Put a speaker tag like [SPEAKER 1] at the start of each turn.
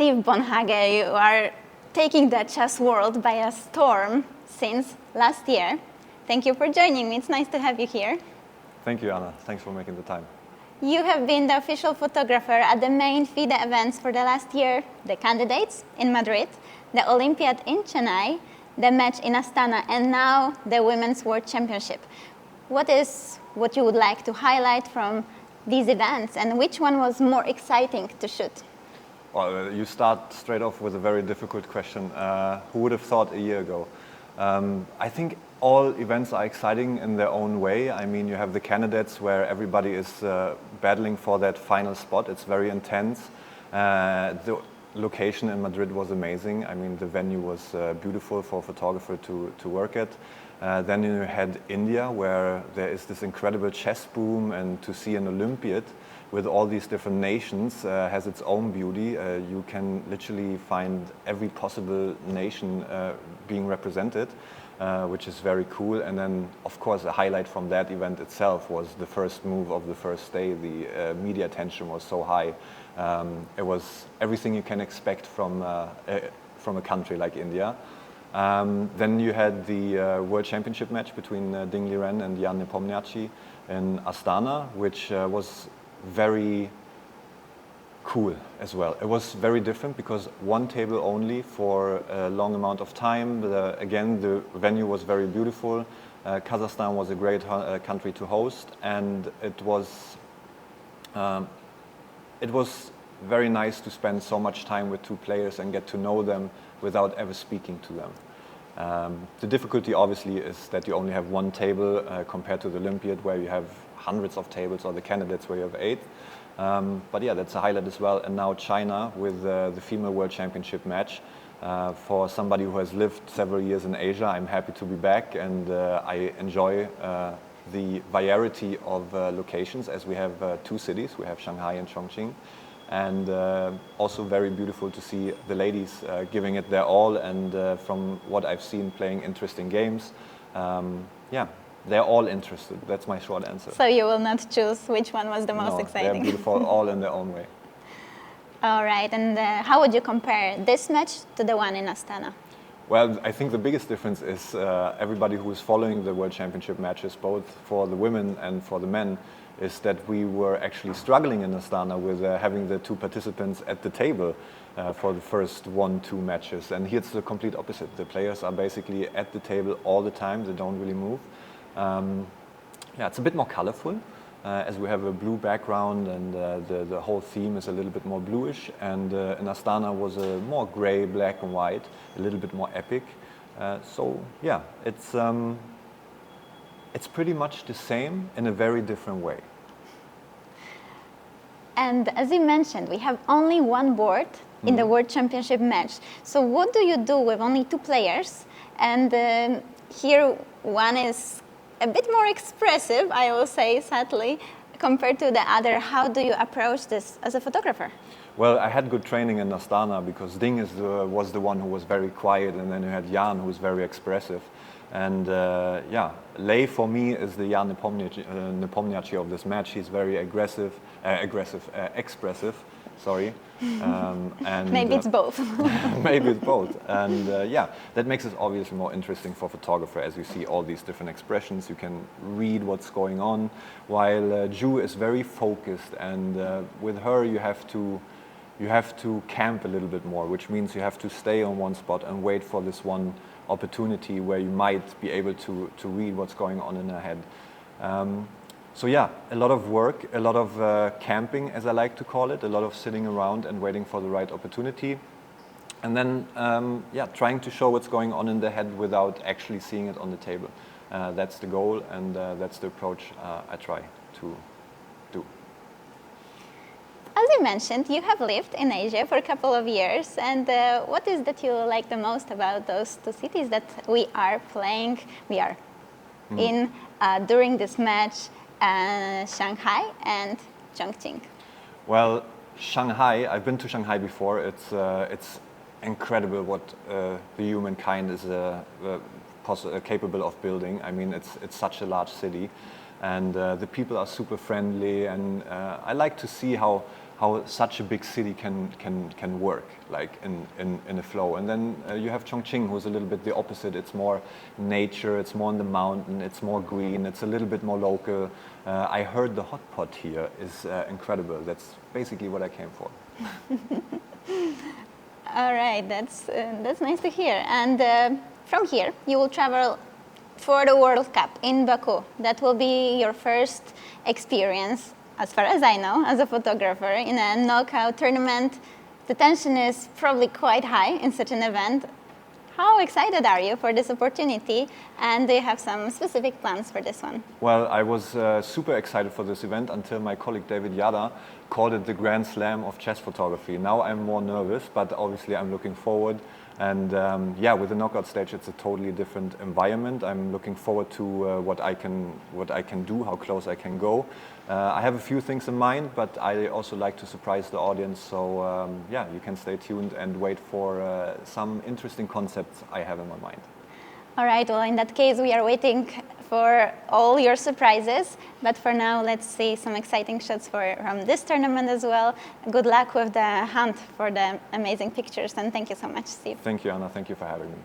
[SPEAKER 1] Steve Bonhage, you are taking the chess world by a storm since last year. Thank you for joining me. It's nice to have you here.
[SPEAKER 2] Thank you, Anna. Thanks for making the time.
[SPEAKER 1] You have been the official photographer at the main FIDE events for the last year, the candidates in Madrid, the Olympiad in Chennai, the match in Astana, and now the Women's World Championship. What is what you would like to highlight from these events, and which one was more exciting to shoot?
[SPEAKER 2] Well, you start straight off with a very difficult question. Who would have thought a year ago? I think all events are exciting in their own way. I mean, you have the candidates where everybody is battling for that final spot. It's very intense. The location in Madrid was amazing. I mean, the venue was beautiful for a photographer to work at. Then you had India, where there is this incredible chess boom, and to see an Olympiad with all these different nations has its own beauty. You can literally find every possible nation being represented, which is very cool. And then, of course, a highlight from that event itself was the first move of the first day. The media attention was so high. It was everything you can expect from a country like India. Then you had the World Championship match between Ding Liren and Jan Nepomniachtchi in Astana, which was very cool as well. It was very different because one table only for a long amount of time. Again, the venue was very beautiful. Kazakhstan was a great country to host, and it was very nice to spend so much time with two players and get to know them without ever speaking to them. The difficulty obviously is that you only have one table compared to the Olympiad, where you have hundreds of tables, or the candidates where you have 8. But yeah, that's a highlight as well. And now China with the Female World Championship match. For somebody who has lived several years in Asia, I'm happy to be back, and I enjoy the variety of locations, as we have 2 cities. We have Shanghai and Chongqing. And also very beautiful to see the ladies giving it their all, and from what I've seen, playing interesting games. Yeah, they're all interested. That's my short answer.
[SPEAKER 1] So you will not choose which one was the most exciting?
[SPEAKER 2] They're beautiful, all in their own way.
[SPEAKER 1] All right, and how would you compare this match to the one in Astana?
[SPEAKER 2] Well, I think the biggest difference is everybody who is following the World Championship matches, both for the women and for the men, is that we were actually struggling in Astana with having the 2 participants at the table for the first 1-2 matches. And here it's the complete opposite. The players are basically at the table all the time. They don't really move. Yeah, it's a bit more colorful, as we have a blue background, and the whole theme is a little bit more bluish. And in Astana was a more gray, black and white, a little bit more epic. So yeah, it's pretty much the same in a very different way.
[SPEAKER 1] And as you mentioned, we have only one board in the World Championship match. So what do you do with only 2 players? And here one is a bit more expressive, I will say, sadly, compared to the other. How do you approach this as a photographer?
[SPEAKER 2] Well, I had good training in Astana because Ding was the one who was very quiet, and then you had Jan, who was very expressive. And yeah, Lei for me is the Jan Nepomniachtchi of this match. He's very expressive. Sorry.
[SPEAKER 1] And maybe it's both.
[SPEAKER 2] Maybe it's both. And yeah, that makes it obviously more interesting for photographer, as you see all these different expressions. You can read what's going on, while Ju is very focused, and with her you have to camp a little bit more, which means you have to stay on one spot and wait for this one opportunity where you might be able to read what's going on in her head. So yeah, a lot of work, a lot of camping, as I like to call it, a lot of sitting around and waiting for the right opportunity. And then, yeah, trying to show what's going on in the head without actually seeing it on the table. That's the goal, and that's the approach I try to do.
[SPEAKER 1] As you mentioned, you have lived in Asia for a couple of years, and what is that you like the most about those 2 cities that we are in during this match, Shanghai and Chongqing?
[SPEAKER 2] Well, Shanghai, I've been to Shanghai before. It's incredible what the humankind is capable of building. I mean, it's such a large city, and the people are super friendly, and I like to see how how such a big city can work, like in a flow. And then you have Chongqing, who's a little bit the opposite. It's more nature, it's more on the mountain, it's more green, it's a little bit more local. I heard the hot pot here is incredible. That's basically what I came for.
[SPEAKER 1] All right, that's nice to hear. And from here, you will travel for the World Cup in Baku. That will be your first experience, as far as I know, as a photographer in a knockout tournament. The tension is probably quite high in such an event. How excited are you for this opportunity, and do you have some specific plans for this one?
[SPEAKER 2] Well, I was super excited for this event until my colleague David Yada called it the Grand Slam of chess photography. Now I'm more nervous, but obviously I'm looking forward. And yeah, with the knockout stage, it's a totally different environment. I'm looking forward to what I can do, how close I can go. I have a few things in mind, but I also like to surprise the audience. So yeah, you can stay tuned and wait for some interesting concepts I have in my mind.
[SPEAKER 1] All right, well, in that case, we are waiting for all your surprises. But for now, let's see some exciting shots from this tournament as well. Good luck with the hunt for the amazing pictures, and thank you so much, Steve.
[SPEAKER 2] Thank you, Anna. Thank you for having me.